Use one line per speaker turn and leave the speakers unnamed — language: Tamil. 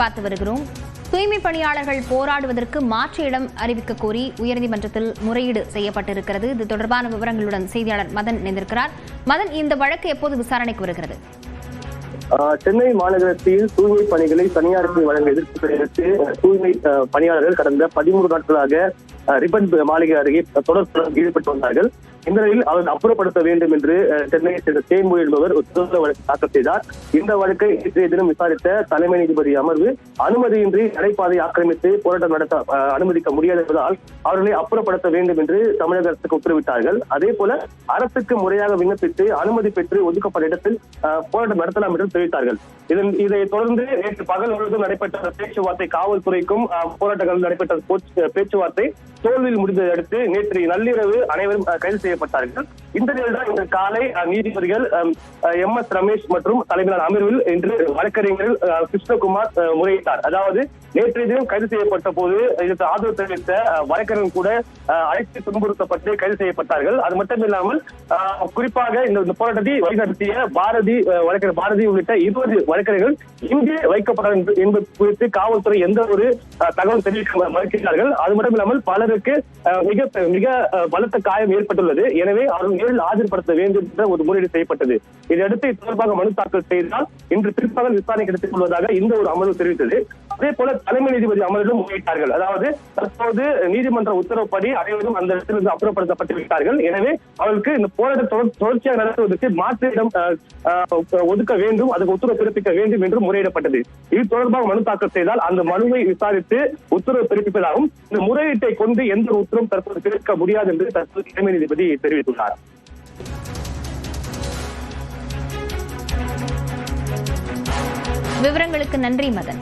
பார்த்து வருகிறோம். தூய்மை பணியாளர்கள் போராடுவதற்கு மாற்று இடம் அறிவிக்க கோரி உயர்நீதிமன்றத்தில் முறையீடு செய்யப்பட்டிருக்கிறது. இது தொடர்பான விவரங்களுடன் செய்தியாளர் மதன் இணைந்திருக்கிறார். மதன், இந்த வழக்கு எப்போது விசாரணைக்கு வருகிறது?
சென்னை மாநகரத்தில் தூய்மை பணிகளை தனியாருக்கு வழங்க எதிர்ப்பு தெரிவித்து தூய்மை பணியாளர்கள் கடந்த 13 நாட்களாக ரிப்பன் மாளிகை அருகே தொடர் ஈடுபட்டு வந்தார்கள். இந்த நிலையில் அவர் அப்புறப்படுத்த வேண்டும் என்று சென்னையை சேர்ந்த தேன்மொழி என்பவர் ஒரு வழக்கு தாக்கல் செய்தார். இந்த வழக்கை இன்றைய தினம் விசாரித்த தலைமை நீதிபதி அமர்வு அனுமதியின்றி நடைபாதை ஆக்கிரமித்து போராட்டம் நடத்த அனுமதிக்க முடியாது என்பதால் அவர்களை அப்புறப்படுத்த வேண்டும் என்று தமிழக அரசுக்கு உத்தரவிட்டார்கள். அதே போல அரசுக்கு முறையாக விண்ணப்பித்து அனுமதி பெற்று ஒதுக்கப்பட்ட இடத்தில் போராட்டம் நடத்தலாம் என்று தெரிவித்தார்கள். இதை தொடர்ந்து நேற்று பகல் முழுவதும் நடைபெற்ற பேச்சுவார்த்தை காவல்துறைக்கும் போராட்டங்கள் நடைபெற்ற பேச்சுவார்த்தை தோல்வியில் முடிந்ததை அடுத்து நேற்று நள்ளிரவு அனைவரும் கைது செய்யப்பட்டார்கள். இந்த நிலையில் இன்று காலை நீதிபதிகள் MS ரமேஷ் மற்றும் தலைமையிலான அமர்வில் இன்று வழக்கறிஞர் கிருஷ்ணகுமார் முறையிட்டார். அதாவது நேற்றைய தினம் கைது செய்யப்பட்ட போது இதற்கு ஆதரவு தெரிவித்த வழக்கறிஞர் கூட அழைத்து துன்புறுத்தப்பட்டு கைது செய்யப்பட்டார்கள். அது மட்டுமில்லாமல் குறிப்பாக இந்த போராட்டத்தை வழிநடத்திய வழக்கறிஞர் பாரதி உள்ளிட்ட 20 வழக்கறிஞர்கள் இங்கே வைக்கப்பட்டார் என்பது குறித்து காவல்துறை எந்த ஒரு தகவல் தெரிவிக்க மறுக்கிறார்கள். அது மட்டுமில்லாமல் பலருக்கு மிக பலத்த காயம் ஏற்பட்டுள்ளது. எனவே அவர்கள் நேரில் ஆஜர்படுத்த வேண்டும் என்ற ஒரு முறையீடு செய்யப்பட்டது. இதையடுத்து இது தொடர்பாக மனு தாக்கல் செய்தால் இன்று பிற்பகல் விசாரணை எடுத்துக் கொள்வதாக இந்த ஒரு அமர்வு தெரிவித்தது. அதே போல தலைமை நீதிபதி அமர்விலும் முறையிட்டார்கள். அதாவது தற்போது நீதிமன்ற உத்தரவுப்படி அனைவரும் அந்த இடத்திலிருந்து அப்புறப்படுத்தப்பட்டு விட்டார்கள். எனவே அவர்களுக்கு இந்த போராட்டம் தொடர்ச்சியாக நடத்துவதற்கு மாற்று இடம் ஒதுக்க வேண்டும், அதுக்கு உத்தரவு பிறப்பிக்க வேண்டும் என்று முறையிடப்பட்டது. இது தொடர்பாக மனு தாக்கல் செய்தால் அந்த மனுவை விசாரித்து உத்தரவு பிறப்பிப்பதாகவும் இந்த முறையீட்டை கொண்டு எந்த ஒரு உத்தரவும் தற்போது பிறப்பிக்க முடியாது என்று தற்போது தலைமை நீதிபதி தெரிவித்துள்ளார்.
விவரங்களுக்கு நன்றி மதன்.